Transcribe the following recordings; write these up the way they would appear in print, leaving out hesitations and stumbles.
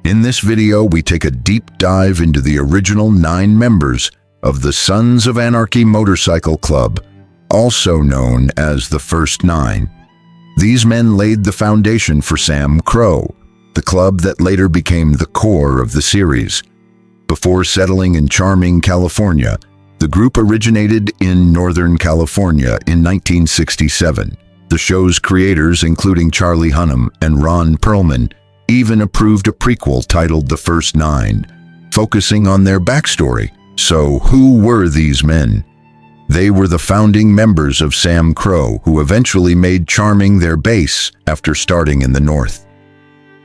In this video, we take a deep dive into the original 9 members of the Sons of Anarchy Motorcycle Club, also known as the First 9. These men laid the foundation for SAMCRO, the club that later became the core of the series. Before settling in charming California, the group originated in Northern California in 1967. The show's creators, including Charlie Hunnam and Ron Perlman, even approved a prequel titled The First 9, focusing on their backstory. So, who were these men? They were the founding members of SAMCRO, who eventually made charming their base after starting in the North.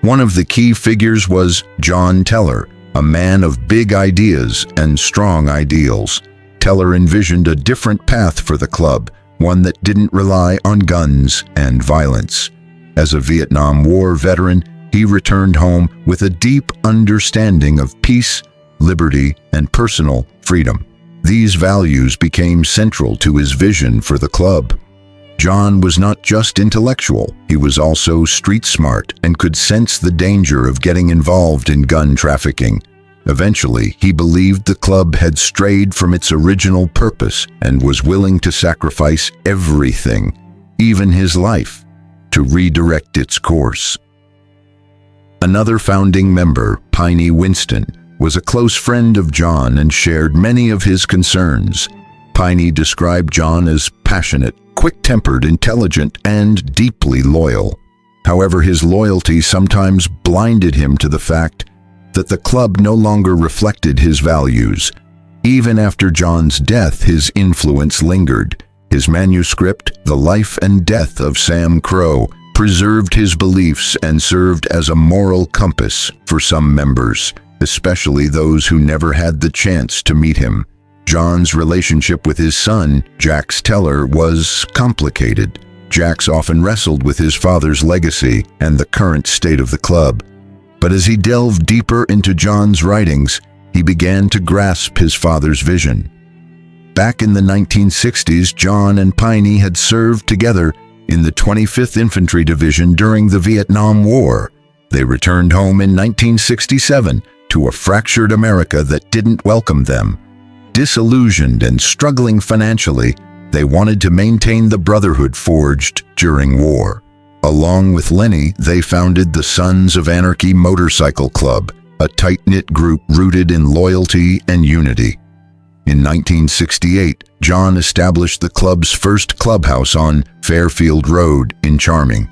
One of the key figures was John Teller, a man of big ideas and strong ideals. Teller envisioned a different path for the club, one that didn't rely on guns and violence. As a Vietnam War veteran, he returned home with a deep understanding of peace, liberty, and personal freedom. These values became central to his vision for the club. John was not just intellectual, he was also street smart and could sense the danger of getting involved in gun trafficking. Eventually, he believed the club had strayed from its original purpose and was willing to sacrifice everything, even his life, to redirect its course. Another founding member, Piney Winston, was a close friend of John and shared many of his concerns. Piney described John as passionate, quick-tempered, intelligent, and deeply loyal. However, his loyalty sometimes blinded him to the fact that the club no longer reflected his values. Even after John's death, his influence lingered. His manuscript, The Life and Death of SAMCRO, preserved his beliefs and served as a moral compass for some members, especially those who never had the chance to meet him. John's relationship with his son, Jax Teller, was complicated. Jax often wrestled with his father's legacy and the current state of the club. But as he delved deeper into John's writings, he began to grasp his father's vision. Back in the 1960s, John and Piney had served together in the 25th Infantry Division during the Vietnam War. They returned home in 1967 to a fractured America that didn't welcome them. Disillusioned and struggling financially, they wanted to maintain the brotherhood forged during war. Along with Lenny, they founded the Sons of Anarchy Motorcycle Club, a tight-knit group rooted in loyalty and unity. In 1968, John established the club's first clubhouse on Fairfield Road in Charming.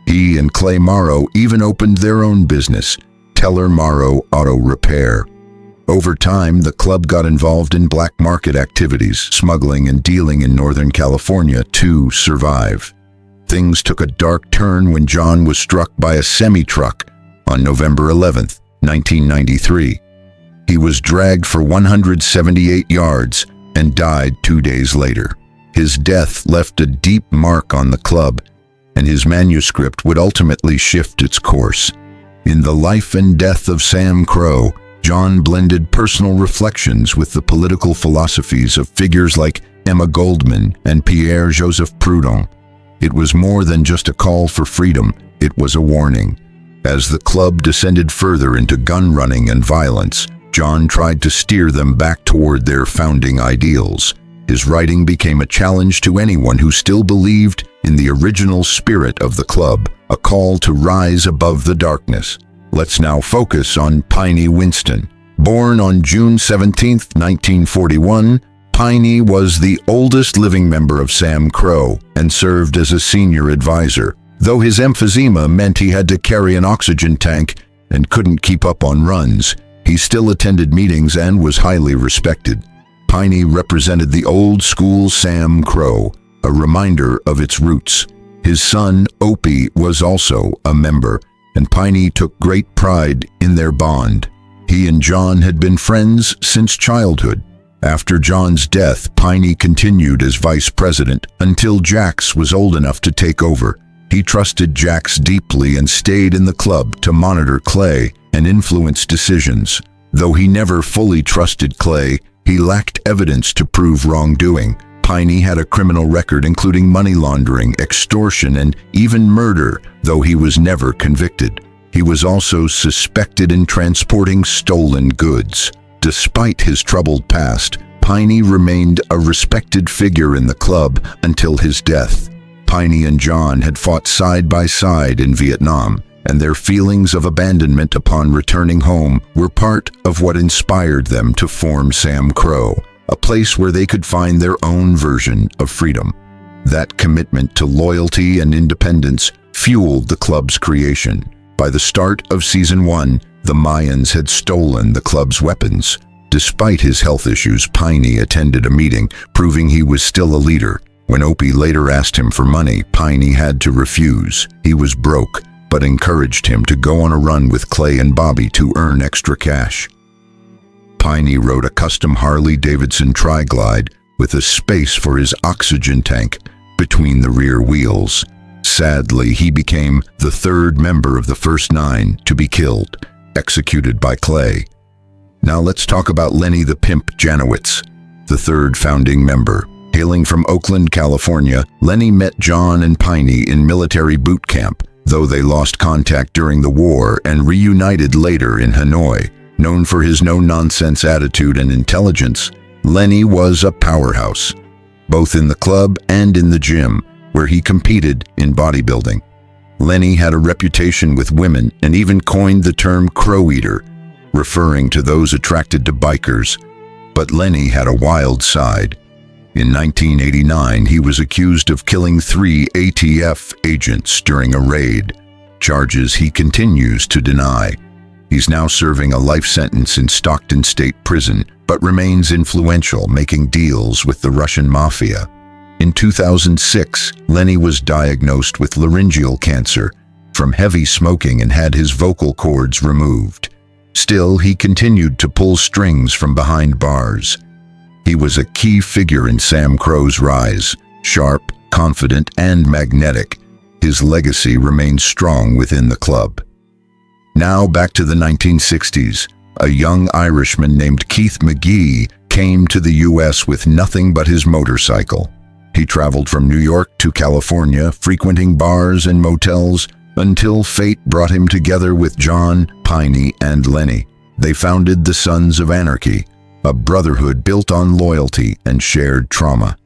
He and Clay Morrow even opened their own business, Teller Morrow Auto Repair. Over time, the club got involved in black market activities, smuggling and dealing in Northern California to survive. Things took a dark turn when John was struck by a semi-truck on November 11, 1993. He was dragged for 178 yards and died 2 days later. His death left a deep mark on the club, and his manuscript would ultimately shift its course. In The Life and Death of SAMCRO, John blended personal reflections with the political philosophies of figures like Emma Goldman and Pierre-Joseph Proudhon. It was more than just a call for freedom, it was a warning. As the club descended further into gun running and violence, John tried to steer them back toward their founding ideals. His writing became a challenge to anyone who still believed in the original spirit of the club, a call to rise above the darkness. Let's now focus on Piney Winston. Born on June 17, 1941, Piney was the oldest living member of SAMCRO and served as a senior advisor. Though his emphysema meant he had to carry an oxygen tank and couldn't keep up on runs, he still attended meetings and was highly respected. Piney represented the old-school SAMCRO, a reminder of its roots. His son, Opie, was also a member, and Piney took great pride in their bond. He and John had been friends since childhood. After John's death, Piney continued as vice president until Jax was old enough to take over. He trusted Jax deeply and stayed in the club to monitor Clay and influence decisions. Though he never fully trusted Clay, he lacked evidence to prove wrongdoing. Piney had a criminal record including money laundering, extortion, and even murder, though he was never convicted. He was also suspected in transporting stolen goods. Despite his troubled past, Piney remained a respected figure in the club until his death. Piney and John had fought side by side in Vietnam, and their feelings of abandonment upon returning home were part of what inspired them to form SAMCRO, a place where they could find their own version of freedom. That commitment to loyalty and independence fueled the club's creation. By the start of Season 1, the Mayans had stolen the club's weapons. Despite his health issues, Piney attended a meeting, proving he was still a leader. When Opie later asked him for money, Piney had to refuse. He was broke, but encouraged him to go on a run with Clay and Bobby to earn extra cash. Piney rode a custom Harley-Davidson Tri-Glide with a space for his oxygen tank between the rear wheels. Sadly, he became the third member of the first 9 to be killed, executed by Clay. Now let's talk about Lenny the Pimp Janowitz, the third founding member. Hailing from Oakland, California, Lenny met John and Piney in military boot camp, though they lost contact during the war and reunited later in Hanoi. Known for his no-nonsense attitude and intelligence, Lenny was a powerhouse, both in the club and in the gym, where he competed in bodybuilding. Lenny had a reputation with women and even coined the term crow eater, referring to those attracted to bikers. But Lenny had a wild side. In 1989, he was accused of killing 3 ATF agents during a raid, charges he continues to deny. He's now serving a life sentence in Stockton State Prison, but remains influential, making deals with the Russian mafia. In 2006, Lenny was diagnosed with laryngeal cancer from heavy smoking and had his vocal cords removed. Still, he continued to pull strings from behind bars. He was a key figure in SAMCRO's rise, sharp, confident, and magnetic. His legacy remains strong within the club. Now back to the 1960s. A young Irishman named Keith McGee came to the U.S. with nothing but his motorcycle. He traveled from New York to California, frequenting bars and motels, until fate brought him together with John, Piney, and Lenny. They founded the Sons of Anarchy, a brotherhood built on loyalty and shared trauma.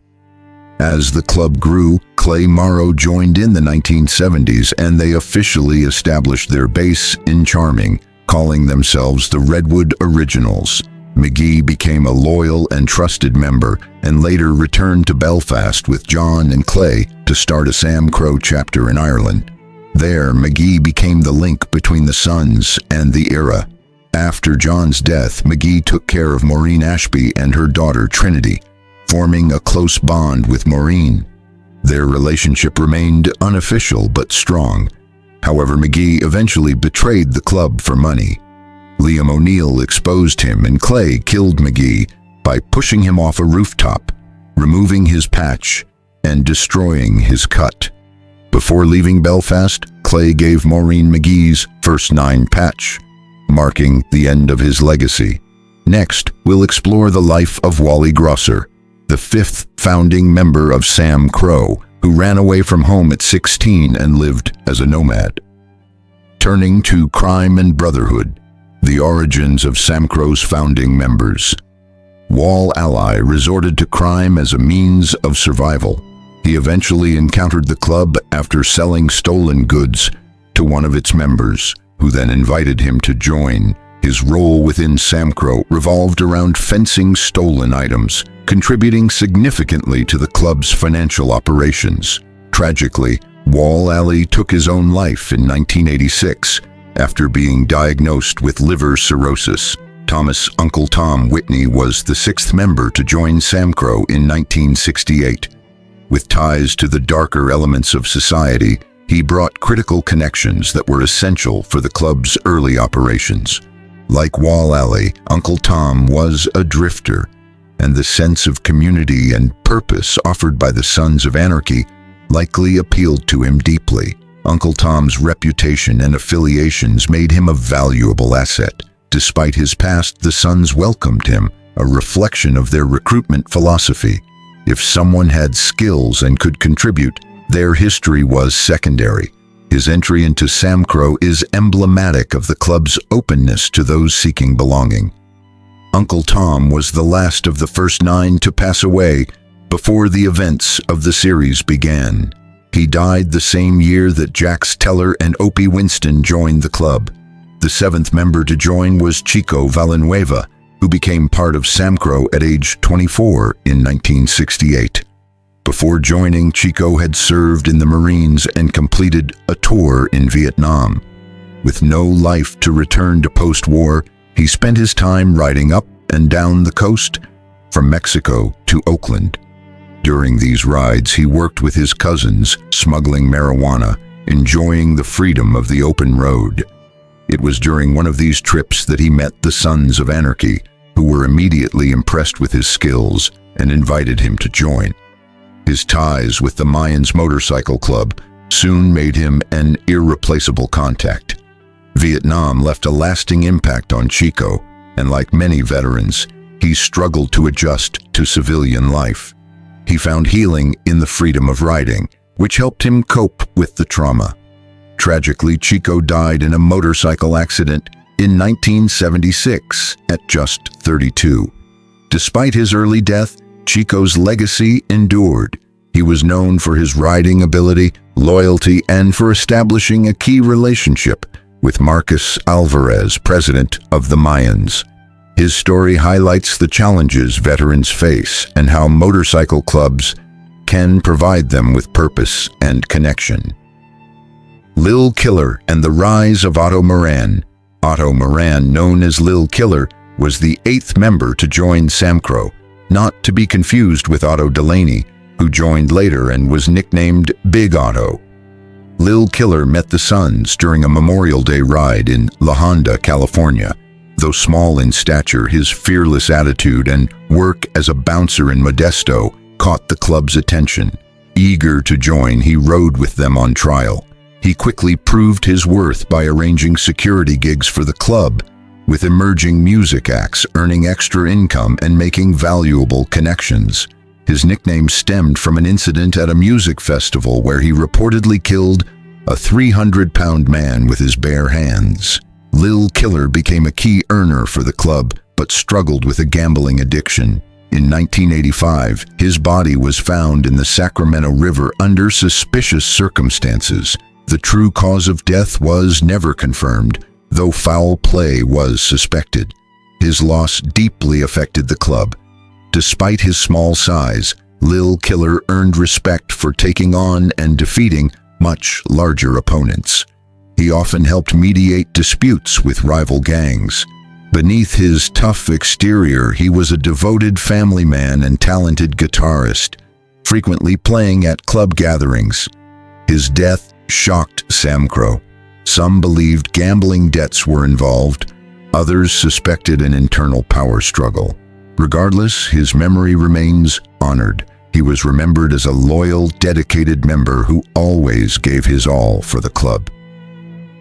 As the club grew, Clay Morrow joined in the 1970s, and they officially established their base in Charming, calling themselves the Redwood Originals. McGee became a loyal and trusted member, and later returned to Belfast with John and Clay to start a SAMCRO chapter in Ireland. There, McGee became the link between the Sons and the era. After John's death, McGee took care of Maureen Ashby and her daughter Trinity, forming a close bond with Maureen. Their relationship remained unofficial but strong. However, McGee eventually betrayed the club for money. Liam O'Neill exposed him, and Clay killed McGee by pushing him off a rooftop, removing his patch, and destroying his cut. Before leaving Belfast, Clay gave Maureen McGee's first 9 patch, marking the end of his legacy. Next, we'll explore the life of Wally Grosser, the 5th founding member of SAMCRO, who ran away from home at 16 and lived as a nomad. Turning to crime and brotherhood, the origins of SAMCRO's founding members. Wall Ally resorted to crime as a means of survival. He eventually encountered the club after selling stolen goods to one of its members, who then invited him to join. His role within SAMCRO revolved around fencing stolen items, contributing significantly to the club's financial operations. Tragically, Wall Ally took his own life in 1986 after being diagnosed with liver cirrhosis. Thomas Uncle Tom Whitney was the 6th member to join SAMCRO in 1968. With ties to the darker elements of society, he brought critical connections that were essential for the club's early operations. Like Wall Ally, Uncle Tom was a drifter, and the sense of community and purpose offered by the Sons of Anarchy likely appealed to him deeply. Uncle Tom's reputation and affiliations made him a valuable asset. Despite his past, the Sons welcomed him, a reflection of their recruitment philosophy. If someone had skills and could contribute, their history was secondary. His entry into SAMCRO is emblematic of the club's openness to those seeking belonging. Uncle Tom was the last of the first 9 to pass away before the events of the series began. He died the same year that Jax Teller and Opie Winston joined the club. The 7th member to join was Chico Villanueva, who became part of SAMCRO at age 24 in 1968. Before joining, Chico had served in the Marines and completed a tour in Vietnam. With no life to return to post-war, he spent his time riding up and down the coast, from Mexico to Oakland. During these rides, he worked with his cousins, smuggling marijuana, enjoying the freedom of the open road. It was during one of these trips that he met the Sons of Anarchy, who were immediately impressed with his skills and invited him to join. His ties with the Mayans Motorcycle Club soon made him an irreplaceable contact. Vietnam left a lasting impact on Chico, and like many veterans, he struggled to adjust to civilian life. He found healing in the freedom of riding, which helped him cope with the trauma. Tragically, Chico died in a motorcycle accident in 1976 at just 32. Despite his early death, Chico's legacy endured. He was known for his riding ability, loyalty, and for establishing a key relationship with Marcos Alvarez, president of the Mayans. His story highlights the challenges veterans face and how motorcycle clubs can provide them with purpose and connection. Lil Killer and the rise of Otto Moran. Otto Moran, known as Lil Killer, was the 8th member to join SAMCRO, not to be confused with Otto Delaney, who joined later and was nicknamed Big Otto. Lil Killer met the Sons during a Memorial Day ride in La Honda, California. Though small in stature, his fearless attitude and work as a bouncer in Modesto caught the club's attention. Eager to join, he rode with them on trial. He quickly proved his worth by arranging security gigs for the club, with emerging music acts, earning extra income and making valuable connections. His nickname stemmed from an incident at a music festival where he reportedly killed a 300-pound man with his bare hands. Lil Killer became a key earner for the club, but struggled with a gambling addiction. In 1985, his body was found in the Sacramento River under suspicious circumstances. The true cause of death was never confirmed, though foul play was suspected. His loss deeply affected the club. Despite his small size, Lil Killer earned respect for taking on and defeating much larger opponents. He often helped mediate disputes with rival gangs. Beneath his tough exterior, he was a devoted family man and talented guitarist, frequently playing at club gatherings. His death shocked SAMCRO. Some believed gambling debts were involved, others suspected an internal power struggle. Regardless, his memory remains honored. He was remembered as a loyal, dedicated member who always gave his all for the club.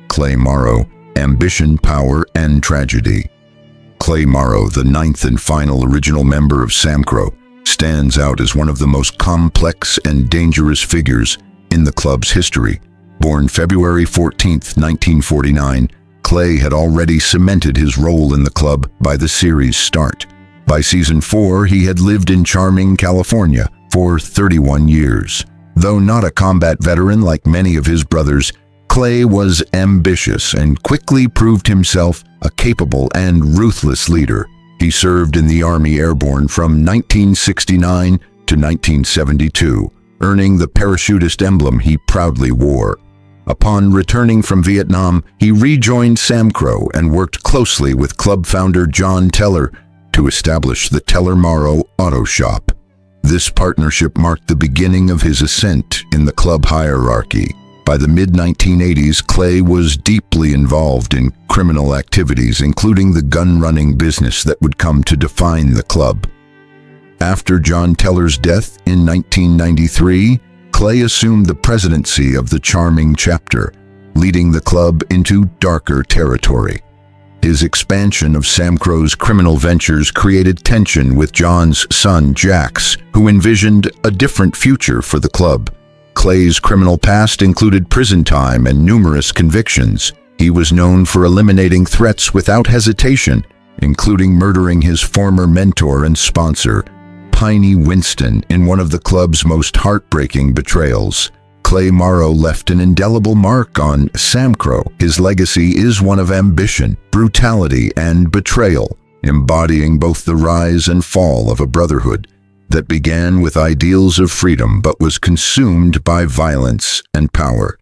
Clay Morrow, Ambition, Power, and Tragedy. Clay Morrow, the 9th and final original member of SAMCRO, stands out as one of the most complex and dangerous figures in the club's history. Born February 14, 1949, Clay had already cemented his role in the club by the series' start. By season 4, he had lived in charming California for 31 years. Though not a combat veteran like many of his brothers, Clay was ambitious and quickly proved himself a capable and ruthless leader. He served in the Army Airborne from 1969 to 1972, earning the parachutist emblem he proudly wore. Upon returning from Vietnam, he rejoined SAMCRO and worked closely with club founder John Teller to establish the Teller Morrow Auto Shop. This partnership marked the beginning of his ascent in the club hierarchy. By the mid-1980s, Clay was deeply involved in criminal activities, including the gun-running business that would come to define the club. After John Teller's death in 1993, Clay assumed the presidency of the charming chapter, leading the club into darker territory. His expansion of SAMCRO's criminal ventures created tension with John's son, Jax, who envisioned a different future for the club. Clay's criminal past included prison time and numerous convictions. He was known for eliminating threats without hesitation, including murdering his former mentor and sponsor, Piney Winston, in one of the club's most heartbreaking betrayals. Clay Morrow left an indelible mark on SAMCRO. His legacy is one of ambition, brutality, and betrayal, embodying both the rise and fall of a brotherhood that began with ideals of freedom but was consumed by violence and power.